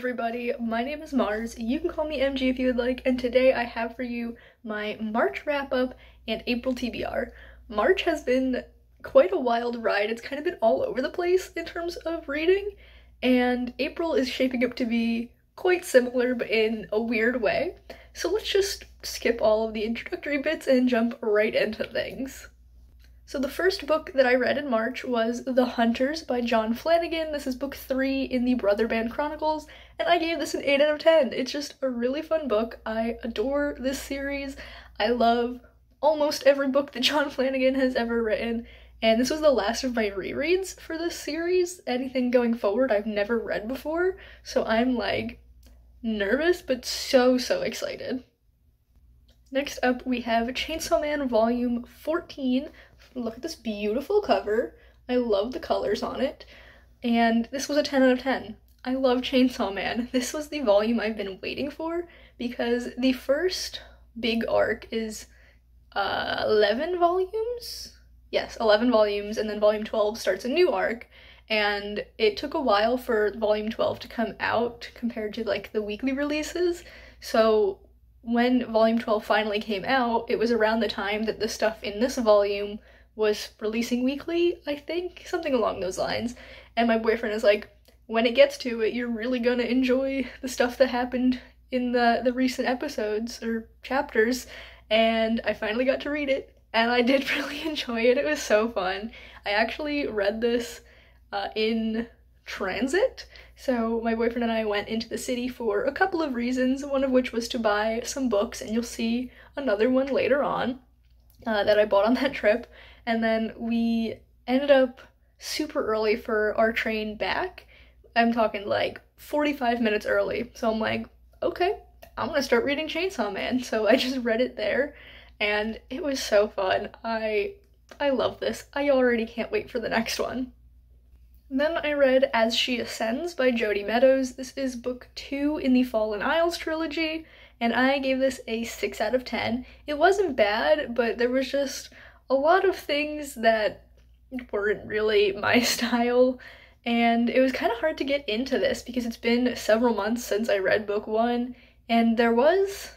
everybody, my name is Mars, you can call me MG if you would like, and today I have for you my March wrap-up and April TBR. March has been quite a wild ride. It's kind of been all over the place in terms of reading, and April is shaping up to be quite similar but in a weird way. So let's just skip all of the introductory bits and jump right into things. So the first book that I read in March was The Hunters by John Flanagan. This is book 3 in the Brother Band Chronicles, and I gave this an 8 out of 10. It's just a really fun book. I adore this series. I love almost every book that John Flanagan has ever written, and this was the last of my rereads for this series. Anything going forward I've never read before, so I'm like nervous but so excited. Next up we have Chainsaw Man Volume 14. Look at this beautiful cover. I love the colors on it. And this was a 10 out of 10. I love Chainsaw Man. This was the volume I've been waiting for because the first big arc is 11 volumes? Yes, 11 volumes, and then volume 12 starts a new arc. And it took a while for volume 12 to come out compared to like the weekly releases. So when volume 12 finally came out, it was around the time that the stuff in this volume was releasing weekly, I think, something along those lines. And my boyfriend is like, when it gets to it, you're really gonna enjoy the stuff that happened in the recent episodes or chapters. And I finally got to read it, and I did really enjoy it. It was so fun. I actually read this in transit. So my boyfriend and I went into the city for a couple of reasons, one of which was to buy some books, and you'll see another one later on that I bought on that trip. And then we ended up super early for our train back. I'm talking like 45 minutes early. So I'm like, okay, I'm gonna start reading Chainsaw Man. So I just read it there, and it was so fun. I love this. I already can't wait for the next one. Then I read As She Ascends by Jodi Meadows. This is book 2 in the Fallen Isles trilogy, and I gave this a 6 out of 10. It wasn't bad, but there was just a lot of things that weren't really my style, and it was kind of hard to get into this because it's been several months since I read book 1, and there was,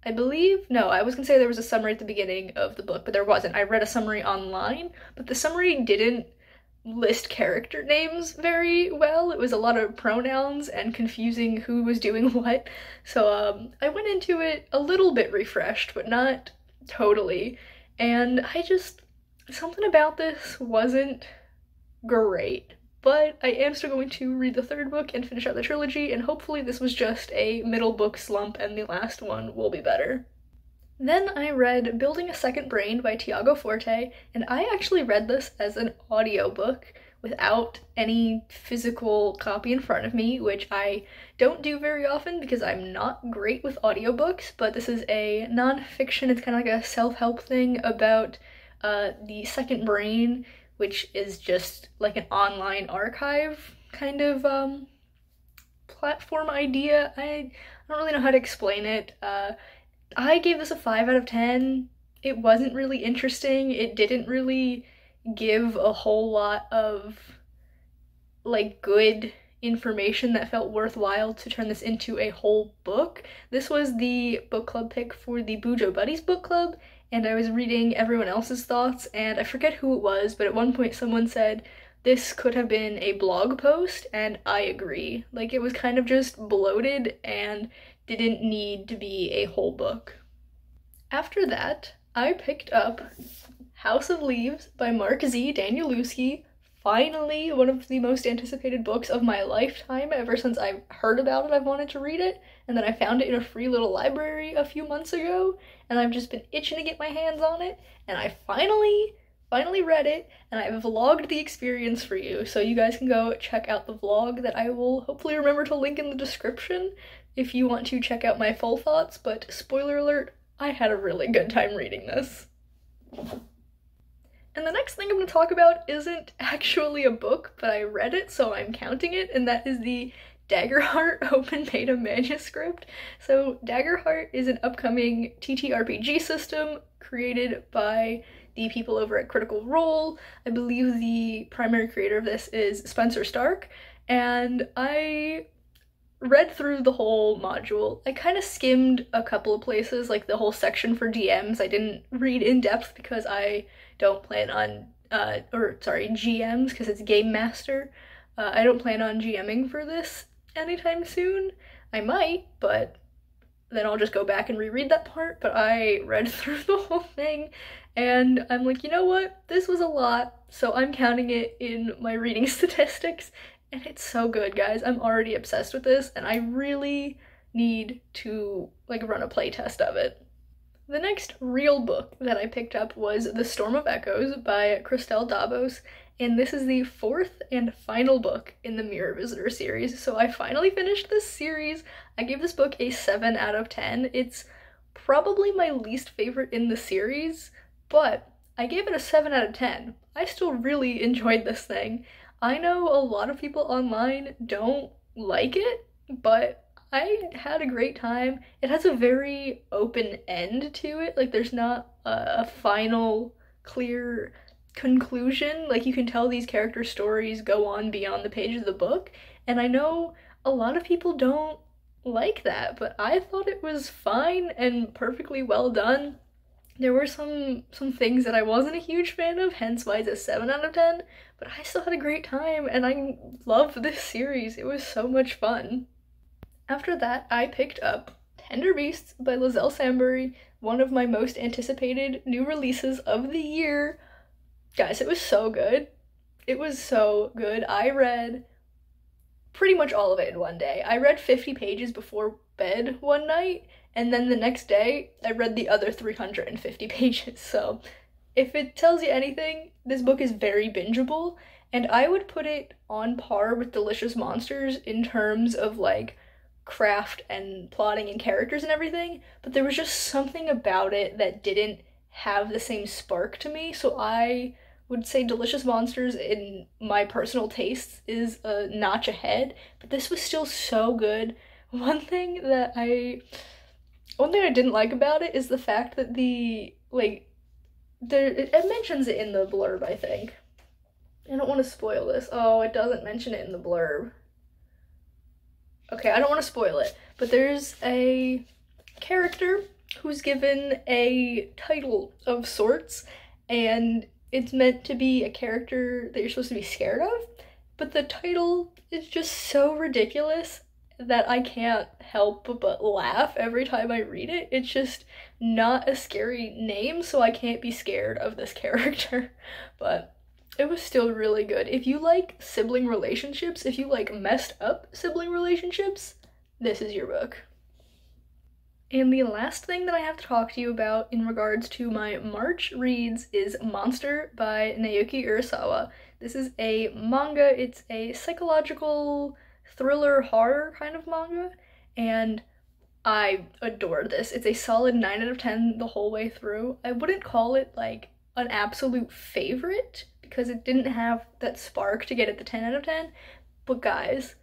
I believe, no, I was gonna say there was a summary at the beginning of the book, but there wasn't. I read a summary online, but the summary didn't list character names very well. It was a lot of pronouns and confusing who was doing what. So I went into it a little bit refreshed, but not totally. And something about this wasn't great. But I am still going to read the third book and finish out the trilogy, and hopefully this was just a middle book slump and the last one will be better. Then I read Building a Second Brain by Tiago Forte, and I actually read this as an audiobook without any physical copy in front of me, which I don't do very often because I'm not great with audiobooks, but this is a non-fiction, it's kind of like a self-help thing about the second brain, which is just like an online archive kind of platform idea. I don't really know how to explain it. I gave this a 5 out of 10. It wasn't really interesting. It didn't really give a whole lot of like good information that felt worthwhile to turn this into a whole book. This was the book club pick for the Bujo Buddies book club, and I was reading everyone else's thoughts, and I forget who it was, but at one point someone said this could have been a blog post, and I agree. Like, it was kind of just bloated and didn't need to be a whole book. After that, I picked up House of Leaves by Mark Z. Danielewski. Finally, one of the most anticipated books of my lifetime. Ever since I heard about it, I've wanted to read it, and then I found it in a free little library a few months ago, and I've just been itching to get my hands on it, and I finally read it, and I've vlogged the experience for you, so you guys can go check out the vlog that I will hopefully remember to link in the description if you want to check out my full thoughts, but spoiler alert, I had a really good time reading this. And the next thing I'm going to talk about isn't actually a book, but I read it, so I'm counting it, and that is the Daggerheart open beta manuscript. So Daggerheart is an upcoming TTRPG system created by the people over at Critical Role. I believe the primary creator of this is Spencer Stark, and I read through the whole module. I kind of skimmed a couple of places, like the whole section for GMs. I didn't read in depth because I don't plan on, GMs, because it's Game Master. I don't plan on GMing for this anytime soon. I might, but then I'll just go back and reread that part. But I read through the whole thing and I'm like, you know what? This was a lot, so I'm counting it in my reading statistics. And it's so good, guys. I'm already obsessed with this, and I really need to like run a playtest of it. The next real book that I picked up was The Storm of Echoes by Christelle Dabos, and this is the fourth and final book in the Mirror Visitor series. So I finally finished this series. I gave this book a 7 out of 10. It's probably my least favorite in the series, but I gave it a 7 out of 10. I still really enjoyed this thing. I know a lot of people online don't like it, but I had a great time. It has a very open end to it. Like, there's not a final clear conclusion. Like, you can tell these character stories go on beyond the page of the book, and I know a lot of people don't like that, but I thought it was fine and perfectly well done. There were some things that I wasn't a huge fan of, hence why it's a 7 out of 10, but I still had a great time and I loved this series. It was so much fun. After that, I picked up Tender Beasts by Lizelle Sambury, one of my most anticipated new releases of the year. Guys, it was so good. It was so good. I read pretty much all of it in one day. I read 50 pages before bed one night, and then the next day I read the other 350 pages. So if it tells you anything, this book is very bingeable, and I would put it on par with Delicious Monsters in terms of like craft and plotting and characters and everything, but there was just something about it that didn't have the same spark to me. So I would say Delicious Monsters, in my personal tastes, is a notch ahead, but this was still so good. One thing I didn't like about it is the fact that it mentions it in the blurb, I think. I don't want to spoil this. Oh, it doesn't mention it in the blurb. Okay, I don't want to spoil it, but there's a character who's given a title of sorts, and it's meant to be a character that you're supposed to be scared of, but the title is just so ridiculous that I can't help but laugh every time I read it. It's just not a scary name, so I can't be scared of this character, but it was still really good. If you like sibling relationships, if you like messed up sibling relationships, this is your book. And the last thing that I have to talk to you about in regards to my March reads is Monster by Naoki Urasawa. This is a manga. It's a psychological thriller horror kind of manga, and I adored this. It's a solid 9 out of 10 the whole way through. I wouldn't call it like an absolute favorite because it didn't have that spark to get it the 10 out of 10, but guys,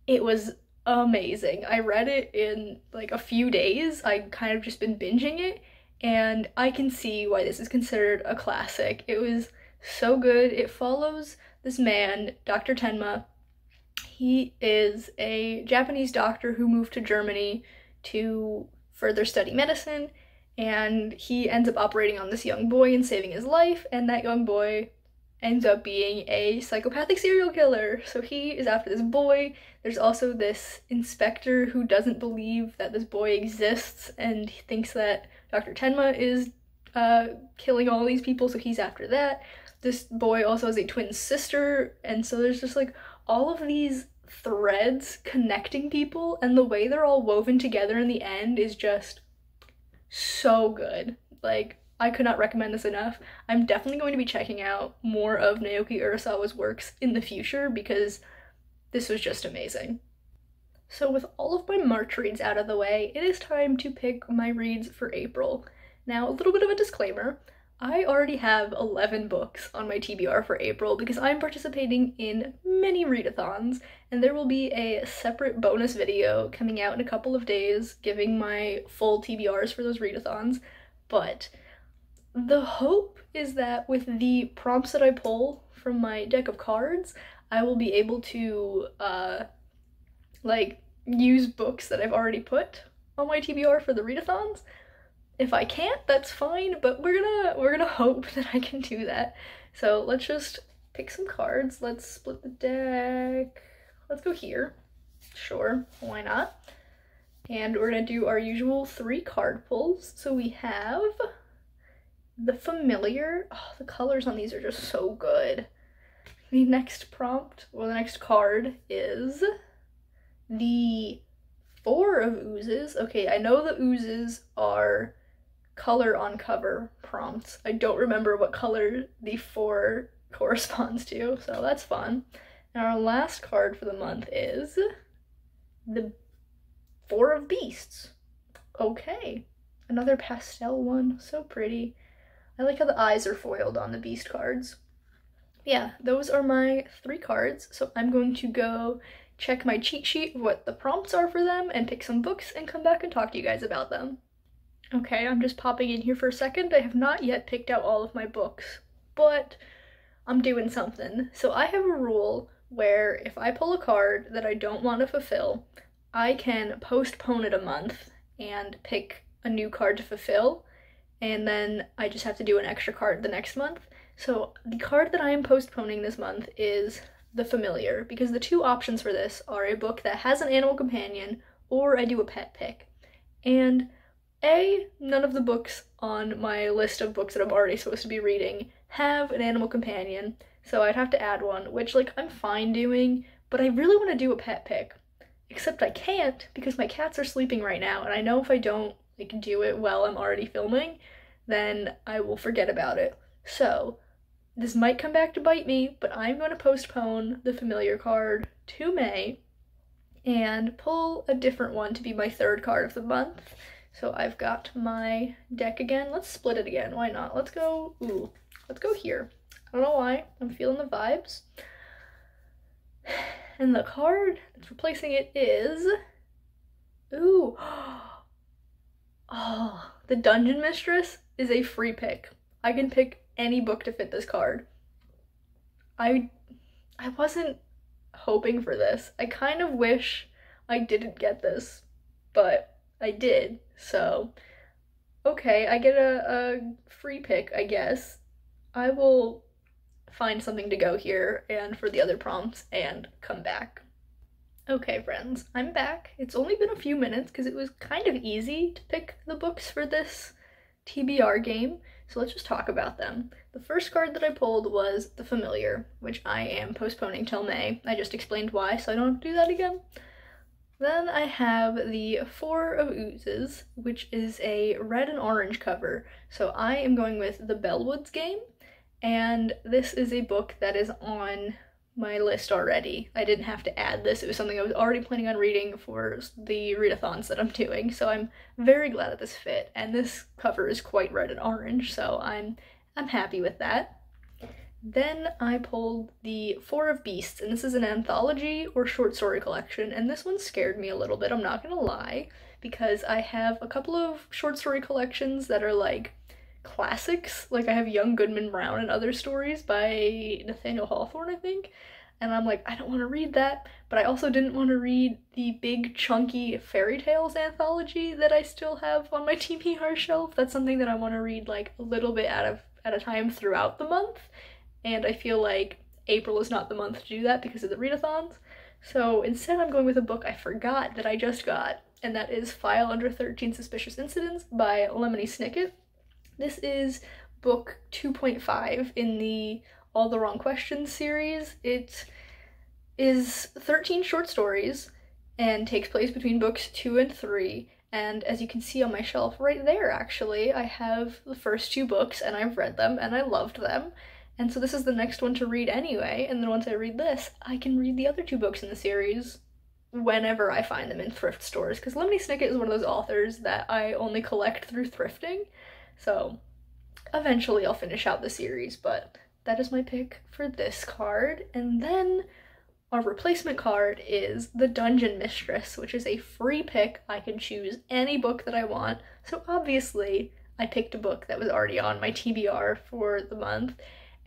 it was amazing. I read it in like a few days. I kind of just been binging it, and I can see why this is considered a classic. It was so good. It follows this man, Dr. Tenma. He is a Japanese doctor who moved to Germany to further study medicine, and he ends up operating on this young boy and saving his life, and that young boy ends up being a psychopathic serial killer. So he is after this boy. There's also this inspector who doesn't believe that this boy exists, and he thinks that Dr. Tenma is killing all these people, so he's after that. This boy also has a twin sister, and so there's just like all of these threads connecting people, and the way they're all woven together in the end is just so good. Like, I could not recommend this enough. I'm definitely going to be checking out more of Naoki Urasawa's works in the future because this was just amazing. So with all of my March reads out of the way, it is time to pick my reads for April. Now, a little bit of a disclaimer. I already have 11 books on my TBR for April because I'm participating in many readathons, and there will be a separate bonus video coming out in a couple of days giving my full TBRs for those readathons, but the hope is that with the prompts that I pull from my deck of cards, I will be able to, use books that I've already put on my TBR for the readathons. If I can't, that's fine, but we're gonna hope that I can do that. So let's just pick some cards. Let's split the deck. Let's go here. Sure, why not? And we're gonna do our usual 3 card pulls. So we have the Familiar. Oh, the colors on these are just so good. The next prompt, or the next card, is the 4 of Oozes. Okay, I know the Oozes are color on cover prompts. I don't remember what color the 4 corresponds to, so that's fun. And our last card for the month is the 4 of Beasts. Okay, another pastel one, so pretty. I like how the eyes are foiled on the Beast cards. Yeah, those are my 3 cards, so I'm going to go check my cheat sheet of what the prompts are for them and pick some books and come back and talk to you guys about them. Okay, I'm just popping in here for a second. I have not yet picked out all of my books, but I'm doing something. So I have a rule where if I pull a card that I don't want to fulfill, I can postpone it a month and pick a new card to fulfill, and then I just have to do an extra card the next month. So the card that I am postponing this month is the Familiar, because the 2 options for this are a book that has an animal companion or I do a pet pick. And none of the books on my list of books that I'm already supposed to be reading have an animal companion, so I'd have to add one, which, like, I'm fine doing, but I really want to do a pet pick. Except I can't because my cats are sleeping right now, and I know if I don't, like, do it while I'm already filming, then I will forget about it. So this might come back to bite me, but I'm going to postpone the Familiar card to May and pull a different one to be my 3rd card of the month. So I've got my deck again. Let's split it again. Why not? Let's go here. I don't know why. I'm feeling the vibes. And the card that's replacing it is, ooh, oh, the Dungeon Mistress is a free pick. I can pick any book to fit this card. I wasn't hoping for this. I kind of wish I didn't get this, but I did, so okay, I get a free pick, I guess. I will find something to go here and for the other prompts and come back. Okay, friends, I'm back. It's only been a few minutes because it was kind of easy to pick the books for this TBR game, so let's just talk about them. The first card that I pulled was the Familiar, which I am postponing till May. I just explained why, so I don't have to do that again. Then I have the 4 of Oozes, which is a red and orange cover. So I am going with the Bellwoods game, and this is a book that is on my list already. I didn't have to add this. It was something I was already planning on reading for the readathons that I'm doing, so I'm very glad that this fit. And this cover is quite red and orange, so I'm happy with that. Then I pulled the 4 of Beasts, and this is an anthology or short story collection, and this one scared me a little bit, I'm not gonna lie, because I have a couple of short story collections that are like classics, like I have Young Goodman Brown and Other Stories by Nathaniel Hawthorne, I think, and I'm like, I don't want to read that, but I also didn't want to read the big chunky fairy tales anthology that I still have on my TBR shelf. That's something that I want to read like a little bit at a time throughout the month. And I feel like April is not the month to do that because of the readathons. So instead I'm going with a book I forgot that I just got, and that is File Under 13 Suspicious Incidents by Lemony Snicket. This is book 2.5 in the All the Wrong Questions series. It is 13 short stories and takes place between books 2 and 3. And as you can see on my shelf right there, actually, I have the first 2 books and I've read them and I loved them. And so this is the next one to read anyway, and then once I read this, I can read the other 2 books in the series whenever I find them in thrift stores, because Lemony Snicket is one of those authors that I only collect through thrifting, so eventually I'll finish out the series, but that is my pick for this card. And then our replacement card is the Dungeon Mistress, which is a free pick. I can choose any book that I want, so obviously I picked a book that was already on my TBR for the month.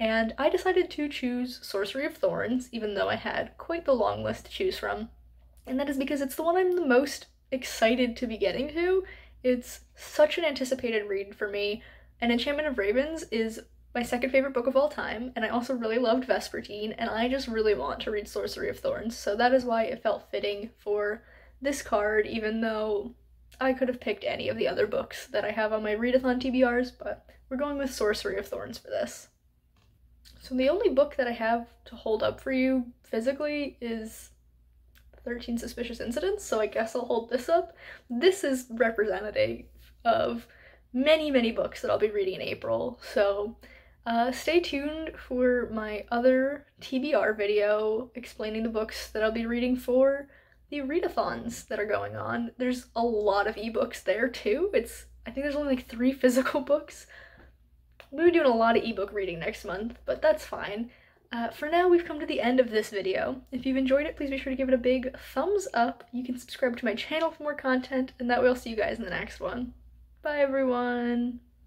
And I decided to choose Sorcery of Thorns, even though I had quite the long list to choose from. and that is because it's the one I'm the most excited to be getting to. It's such an anticipated read for me, and Enchantment of Ravens is my second favorite book of all time, and I also really loved Vespertine, and I just really want to read Sorcery of Thorns, so that is why it felt fitting for this card, even though I could have picked any of the other books that I have on my readathon TBRs, but we're going with Sorcery of Thorns for this. So the only book that I have to hold up for you physically is 13 Suspicious Incidents, so I guess I'll hold this up. This is representative of many, many books that I'll be reading in April, so stay tuned for my other TBR video explaining the books that I'll be reading for the readathons that are going on. There's a lot of ebooks there too. I think there's only like 3 physical books. We'll be doing a lot of ebook reading next month, but that's fine. For now, we've come to the end of this video. If you've enjoyed it, please be sure to give it a big thumbs up. You can subscribe to my channel for more content, and that way I'll see you guys in the next one. Bye, everyone!